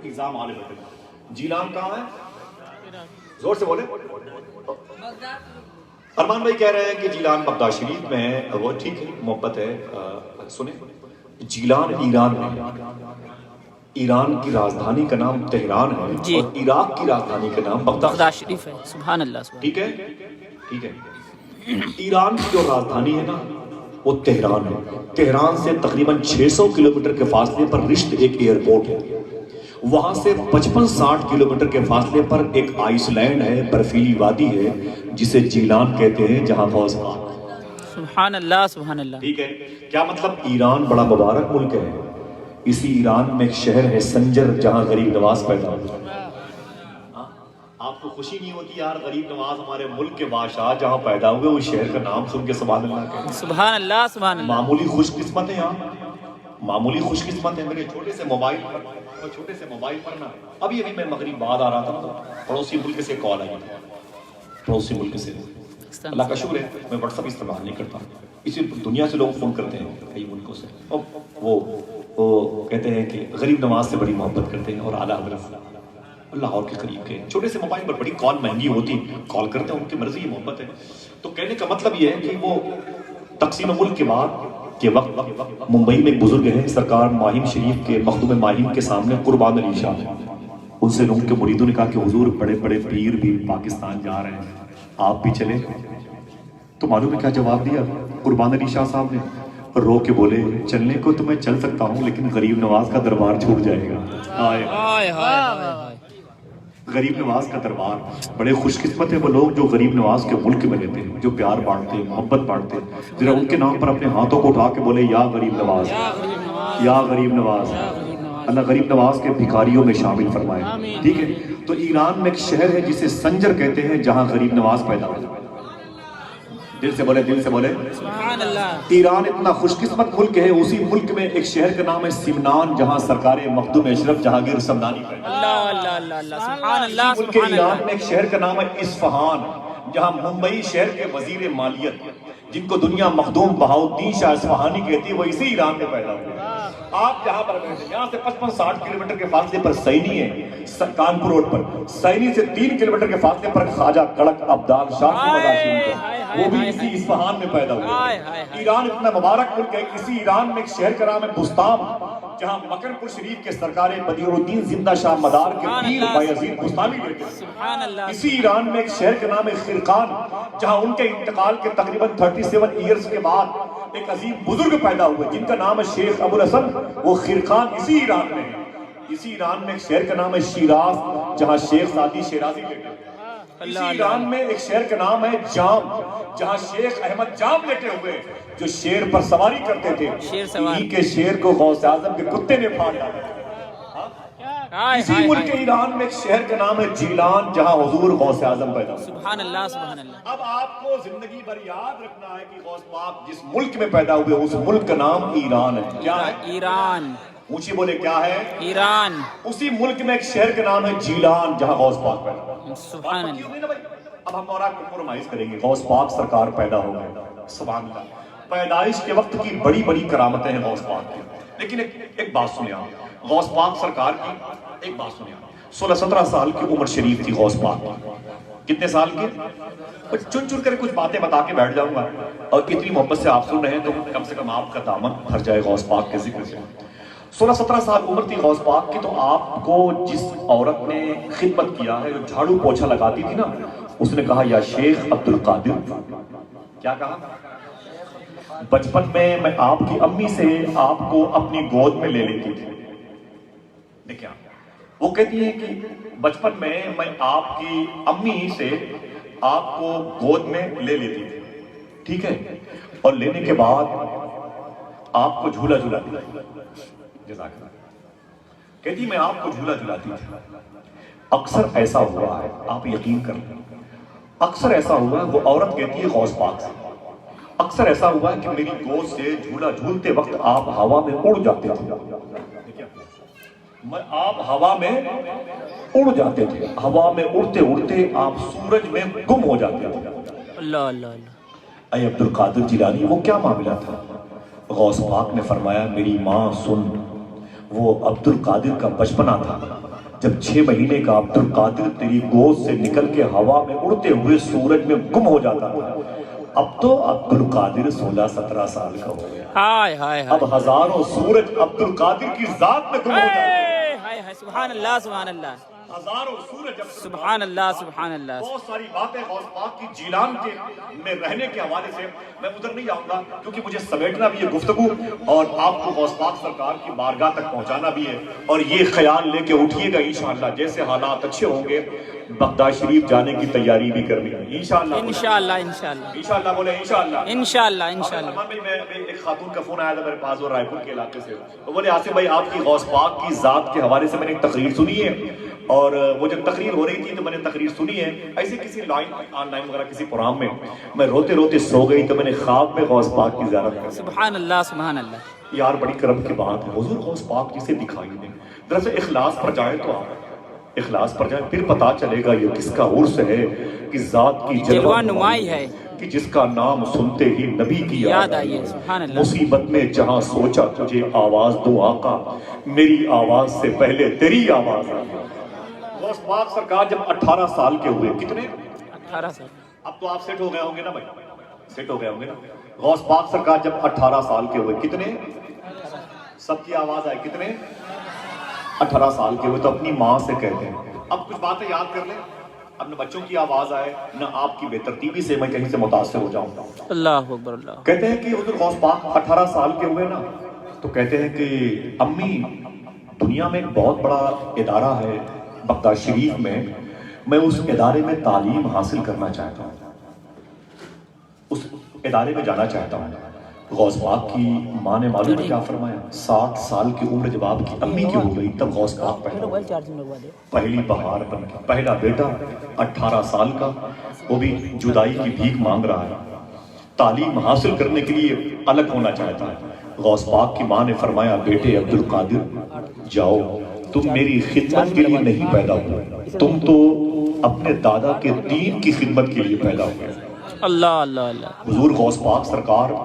Exam آنے بیٹھے. جیلان کہاں ہے؟ زور سے بولے. ارمان بھائی کہہ رہے ہیں کہ جیلان بغداد شریف میں ہے. وہ ٹھیک ہے، محبت ہے. سنیں، جیلان ایران میں، ایران کی راجدھانی کا نام تہران ہے جی، اور عراق کی راجدھانی کا نام بغداد شریف ہے. سبحان اللہ، سبحان ٹھیک ہے. ٹھیک ہے. ایران کی جو راجدھانی ہے نا وہ تہران ہے. تہران سے تقریباً 600 کلومیٹر کے فاصلے پر رشت ایک ایئرپورٹ ہے. وہاں سے 55-60 کلومیٹر کے فاصلے پر ایک آئس لینڈ ہے، برفیلی وادی ہے جسے جیلان کہتے ہیں، جہاں غوث پاک. سبحان اللہ، سبحان اللہ. ٹھیک ہے. کیا مطلب؟ ایران بڑا مبارک ملک ہے. اسی ایران میں ایک شہر ہے سنجر، جہاں غریب نواز پیدا ہوا. آپ کو خوشی نہیں ہوتی یار غریب نواز ہمارے ملک کے بادشاہ جہاں پیدا ہوئے اس شہر کا نام سن کے سبحان اللہ کہتے ہیں؟ سبحان اللہ، سبحان اللہ. معمولی خوش قسمت ہے یار، معمولی خوش قسمت ہے. میرے چھوٹے سے موبائل پر نا ابھی میں مغرب بعد آ رہا تھا تو پڑوسی ملک سے کال آئی تھی. پڑوسی ملک سے. اللہ کا شکر ہے میں واٹس ایپ استعمال نہیں کرتا. اسی دنیا سے لوگ فون کرتے ہیں کئی ملکوں سے. وہ کہتے ہیں کہ غریب نواز سے بڑی محبت کرتے ہیں اور اعلیٰ حضرت لاہور کے قریب کے. چھوٹے سے موبائل پر بڑی کال مہنگی ہوتی، کال کرتے ہیں، ان کی مرضی یہ محبت ہے. تو کہنے کا مطلب یہ ہے کہ وہ تقسیم ملک کے بعد کے وقت ممبئی میں ایک بزرگ ہیں سرکار ماہم شریف کے مخدوم ماہم کے سامنے قربان علی شاہ. ان سے ان کے مریدوں نے کہا کہ حضور بڑے بڑے پیر بھی پاکستان جا رہے ہیں، آپ بھی چلیں. تو معلوم ہے کیا جواب دیا قربان علی شاہ صاحب نے؟ رو کے بولے چلنے کو تو میں چل سکتا ہوں لیکن غریب نواز کا دربار چھوٹ جائے گا. ہائے ہائے ہائے. غریب نواز کا دربار. بڑے خوش قسمت ہیں وہ لوگ جو غریب نواز کے ملک میں رہتے ہیں، جو پیار بانٹتے ہیں، محبت بانٹتے ہیں. ذرا ان کے نام پر اپنے ہاتھوں کو اٹھا کے بولے یا غریب نواز، یا غریب نواز. اللہ غریب نواز کے بھکاریوں میں شامل فرمائے. ٹھیک ہے. تو ایران میں ایک شہر ہے جسے سنجر کہتے ہیں، جہاں غریب نواز پیدا ہوا. دل سے بولے، دل سے بولے سبحان اللہ. ایران اتنا خوش قسمت ملک ہے. اسی ملک میں ایک شہر کا نام ہے سمنان، جہاں سرکار مخدوم اشرف جہانگیر سمنانی پیدا ہوئے. اللہ اللہ اللہ اللہ. سبحان اللہ، ملک سبحان ایران اللہ. میں ایک شہر کا نام ہے اصفہان، جہاں ممبئی شہر کے وزیر مالیت جن کو دنیا مخدوم بہاؤالدین شاہ اصفہانی کہتی ہے وہ اسی ایران میں پیدا ہوئے. آپ جہاں پر بیٹھے یہاں سے 55-60 کلومیٹر کے فاصلے پر سینی ہے، کانپور روڈ پر. سینی سے 3 کلومیٹر کے فاصلے پر خواجہ کڑک عبدال شاہ کی مزار شریف ہے، وہ بھی اسی اصفہان میں پیدا ہوئے. ایران اتنا مبارک ملک ہے. اسی ایران میں ایک شہر کا نام ہے بستام، جہاں مکرم پور شریف کے سرکار بدیع الدین زندہ شاہ مدار کے پیر بایزید بستامی رہتے ہیں. سبحان اللہ. اسی ایران میں ایک شہر کا نام ہے خرقان، جہاں ان کے انتقال کے تقریباً 37 ایئرز کے بعد ایک عظیم بزرگ پیدا ہوئے جن کا نام ہے شیخ ابو الحسن. وہ خرقان اسی ایران میں ہے. اسی ایران میں ایک شہر کا نام ہے شیراز، جہاں شیخ سعدی شیرازی رہتے ہیں. اسی ایران میں ایک شہر کا نام ہے جام، جہاں شیخ احمد جام لیٹے ہوئے جو شیر پر سواری کرتے تھے. انہی کے شیر کو غوث اعظم کے کتے نے پھاڑ ڈالا. اسی ملک ایران میں ایک شہر کا نام ہے جیلان، جہاں حضور غوث اعظم پیدا ہوئے. سبحان اللہ، سبحان اللہ. اب آپ کو زندگی بھر یاد رکھنا ہے کہ غوث پاک جس ملک میں پیدا ہوئے اس ملک کا نام ایران ہے. کیا ہے؟ ایران. اونچی بولے کیا ہے؟ ایران. اسی ملک میں ایک شہر کا نام ہے جیلان، جہاں غوث پاک پیدا ہوئے. سبحان اللہ. اب ہم اور آپ کمپرومائز کریں گے. غوث پاک سرکار پیدا ہو گئے. سبحان اللہ. پیدائش کے وقت کی بڑی بڑی کرامتیں ہیں غوث پاک کی. لیکن ایک بات سنیں آپ، غوث پاک سرکار کی ایک بات سنیں آپ. 16-17 سال کی عمر شریف تھی غوث پاک کی. کتنے سال کی؟ چن چن کر کچھ باتیں بتا کے بیٹھ جاؤں گا اور اتنی محبت سے آپ سن رہے ہیں تو کم سے کم آپ کا دامن بھر جائے غوث پاک کے ذکر سے. 16-17 سال عمر تھی غوث پاک کی. تو آپ کو جس عورت نے خدمت کیا ہے، جو جھاڑو پوچھا لگاتی تھی نا، اس نے کہا یا شیخ عبد القادر. کیا کہا؟ بچپن میں آپ کی امی سے آپ کو اپنی گود میں لے لیتی تھی. دیکھیں وہ کہتی ہے کہ بچپن میں آپ کی امی سے آپ کو گود میں لے لیتی تھی. ٹھیک ہے. اور لینے کے بعد آپ کو جھولا جھلاتی تھی. جزاک اللہ. کہتی میں آپ کو جھولا جھلاتی تھی. اکثر ایسا ہوا ہے، آپ یقین کر لیں، اکثر ایسا ہوا ہے. وہ عورت کہتی ہے غوث پاک سے، اکثر ایسا ہوا ہے کہ میری گود سے جھولا جھولتے وقت آپ ہوا میں اڑ جاتے تھے. آپ ہوا میں اڑ جاتے تھے. ہوا میں اڑتے اڑتے آپ سورج میں گم ہو جاتے تھے. اللہ اللہ اللہ. اے عبد القادر جیلانی وہ کیا معاملہ تھا؟ غوث پاک نے فرمایا میری ماں سن، وہ عبد القادر کا بچپنا تھا جب 6 مہینے کا عبد القادر تیری گود سے نکل کے ہوا میں اڑتے ہوئے سورج میں گم ہو جاتا تھا، اب تو عبد القادر 16-17 سال کا ہو گیا، ہائے ہائے اب ہزاروں سورج عبد القادر کی ذات میں گم ہو جاتے ہیں، ہائے ہائے، سبحان اللہ سبحان اللہ، ہزاروں سورج سبحان اللہ سبحان اللہ۔ بہت ساری باتیں غوث پاک کی جیلان کے میں رہنے کے حوالے سے میں ادھر نہیں جاؤں گا، کیونکہ مجھے سمیٹنا بھی ہے گفتگو اور آپ کو غوث پاک سرکار کی بارگاہ تک پہنچانا بھی ہے، اور یہ خیال لے کے اٹھیے گا انشاءاللہ جیسے حالات اچھے ہوں گے بغداد شریف جانے کی تیاری بھی کرنی ہے انشاءاللہ، انشاءاللہ انشاءاللہ انشاءاللہ بولے انشاءاللہ انشاءاللہ انشاءاللہ۔ میں ایک خاتون کا فون آیا تھا میرے پاس، اور رائے پور کے علاقے سے، وہ بولے آصف بھائی آپ کی غوث پاک کی ذات کے حوالے سے میں نے ایک تقریر سنی ہے، اور وہ جب تقریر ہو رہی تھی تو میں نے تقریر سنی ہے ایسے کسی آن لائن وغیرہ کسی پروگرام میں روتے روتے سو گئی تو میں نے خواب میں غوث پاک کی زیارت کی۔ سبحان اللہ سبحان اللہ۔ یار بڑی کرم کی بات ہے، حضور غوث پاک جسے دکھائی دیں، دراصل اخلاص پر جائیں تو آپ اخلاص پر جائیں، پھر پتا چلے گا یہ کس کا عرس ہے، کہ ذات کی جلوہ نمائی ہے، کہ جس کا نام سنتے ہی نبی کی یاد آئی ہے، سبحان اللہ۔ مصیبت میں جہاں سوچا تجھے آواز دو آقا، میری آواز سے پہلے تیری آواز آئی۔ غوث پاک سرکار جب 18 سال کے ہوئے، کتنے؟ 18 سال۔ اب تو آپ سیٹ ہو گئے ہوں گے نا بھائی، سیٹ ہو گئے ہوں گے نا۔ غوث پاک سرکار جب 18 سال کے ہوئے، کتنے؟ سب کی آواز آئے، کتنے؟ 18 سال کے ہوئے تو اپنی ماں سے کہتے ہیں، اب کچھ باتیں یاد کر لیں، اب نہ بچوں کی آواز آئے نہ آپ کی بے ترتیبی سے میں کہیں سے متاثر ہو جاؤں۔ اللہ اکبر اللہ۔ کہتے ہیں کہ حضور غوث پاک 18 سال کے ہوئے نا تو کہتے ہیں کہ امی دنیا میں ایک بہت بڑا ادارہ ہے بغداد شریف میں اس ادارے میں تعلیم حاصل کرنا چاہتا ہوں، اس ادارے میں جانا چاہتا ہوں۔ غوث پاک کی ماں نے معلوم ہے کیا فرمایا؟ 60 سال کی عمر جب آپ کی امی کی ہو گئی تب غوث پاک پیدا ہوئے، پہلی بہار بن کے پہلا بیٹا 18 سال کا، وہ بھی جدائی کی بھیک مانگ رہا ہے، تعلیم حاصل کرنے کے لیے الگ ہونا چاہتا ہے۔ غوث پاک کی ماں نے فرمایا بیٹے عبد القادر جاؤ، تم میری خدمت کے لیے نہیں پیدا ہوئے، تم تو اپنے دادا کے دین کی خدمت کے لیے پیدا ہوئے۔ اللہ اللہ اللہ۔ حضور غوث پاک سرکار نے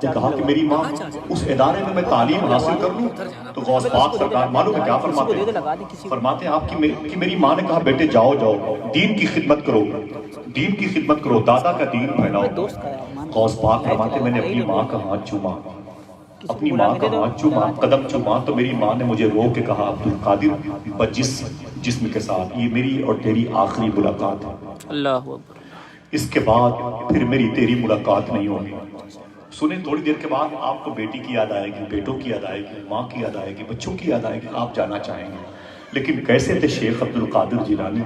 کہا کہ میری ماں اس ادارے میں تعلیم حاصل کر لوں، تو غوث پاک سرکار معلوم ہے کیا فرماتے ہیں؟ فرماتے ہیں آپ کی میری ماں نے کہا بیٹے جاؤ جاؤ دین کی خدمت کرو، دین کی خدمت کرو، دادا کا دین پھیلاؤ۔ غوث پاک فرماتے ہیں میں نے اپنی ماں کا ہاتھ چوما، اپنی ماں کا ہاتھ چوما، قدم چوما، تو میری ماں نے مجھے رو کے کہا عبد القادر جسم کے ساتھ یہ میری اور تیری آخری ملاقات ہے، اللہ اکبر۔ اس کے بعد پھر میری تیری ملاقات نہیں ہوگی۔ سنیں تھوڑی دیر کے بعد آپ کو بیٹی کی یاد آئے گی، بیٹوں کی یاد آئے گی، ماں کی یاد آئے گی، بچوں کی یاد آئے گی، آپ جانا چاہیں گے۔ لیکن کیسے تھے شیخ عبد القادر جیلانی؟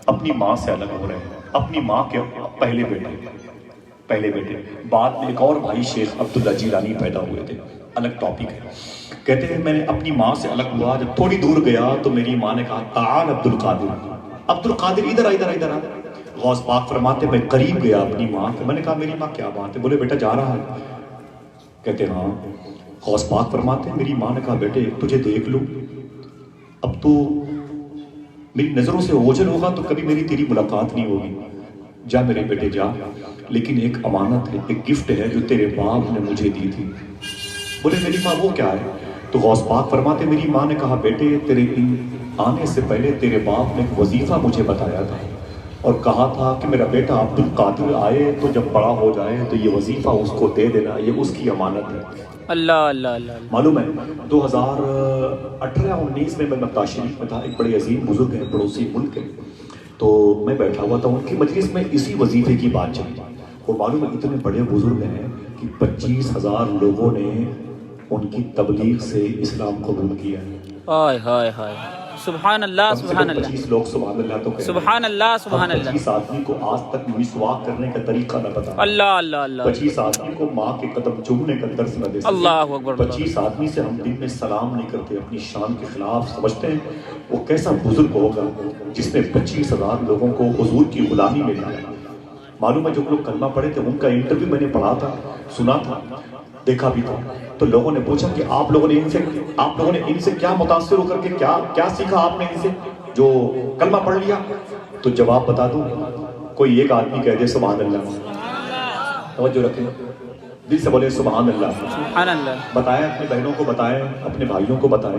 اپنی ماں سے الگ ہو رہے ہیں، اپنی ماں کے پہلے بیٹے، بعد میں ایک اور بھائی شیخ عبداللہ جیلانی پیدا ہوئے تھے، الگ ٹاپک ہے۔ کہتے ہیں میں نے اپنی ماں سے الگ ہوا، جب تھوڑی دور گیا تو میری ماں نے کہا تعال عبد القادر ادھر آ۔ غوث پاک فرماتے میں قریب گیا اپنی ماں کے، میں نے کہا میری ماں کیا بات ہے؟ بولے بیٹا جا رہا ہے؟ کہتے ہاں۔ غوث پاک فرماتے ہیں میری ماں نے کہا بیٹے تجھے دیکھ لوں، اب تو میری نظروں سے اوجھل ہوگا تو کبھی میری تیری ملاقات نہیں ہوگی، جا میرے بیٹے جا، لیکن ایک امانت ہے، ایک گفٹ ہے جو تیرے باپ نے مجھے دی تھی۔ بولے میری ماں وہ کیا ہے؟ تو غوث پاک فرماتے میری ماں نے کہا بیٹے تیرے آنے سے پہلے تیرے باپ نے ایک وظیفہ مجھے بتایا تھا اور کہا تھا کہ میرا بیٹا عبد القادر آئے تو جب بڑا ہو جائے تو یہ وظیفہ اس کو دے دینا، یہ اس کی امانت ہے۔ اللہ اللہ اللہ۔ معلوم ہے 2018-19 میں بغداد شریف میں تھا، ایک بڑے عظیم بزرگ ہیں پڑوسی ملک کے، تو میں بیٹھا ہوا تھا ان کی مجلس میں، اسی وظیفے کی بات چلی۔ وہ معلوم ہے اتنے بڑے بزرگ ہیں کہ 25,000 لوگوں نے ان کی تبلیغ سے اسلام قبول کیا ہے۔ ہائے ہائے ہائے، سبحان اللہ سبحان اللہ، 25 لوگ سبحان اللہ تو کہہ سبحان اللہ سبحان اللہ۔ 25 آدمی کو آج تک مسواک کرنے کا طریقہ نہ پتا، اللہ اللہ اللہ۔ 25 آدمی کو ماں کے قدم چومنے کا درس نہ دے سکتے، اللہ اکبر۔ 25 آدمی سے ہم دن میں سلام نہیں کرتے، اپنی شان کے خلاف سمجھتے ہیں، وہ کیسا بزرگ ہوگا جس نے 25,000 لوگوں کو حضور کی غلامی میں لایا۔ معلوم ہے جو لوگ کلمہ پڑھے تھے ان کا انٹرویو میں نے پڑھا تھا، سنا تھا، دیکھا بھی تھا، تو لوگوں نے پوچھا کہ آپ لوگوں نے ان سے کیا متاثر ہو کر کے کیا سیکھا آپ نے ان سے جو کلمہ پڑھ لیا؟ تو جواب بتا دوں، کوئی ایک آدمی کہہ دے سبحان اللہ، توجہ رکھیں، دل سے بولے سبحان اللہ، سبحان اللہ۔ بتائیں اپنی بہنوں کو، بتائیں اپنے بھائیوں کو، بتائیں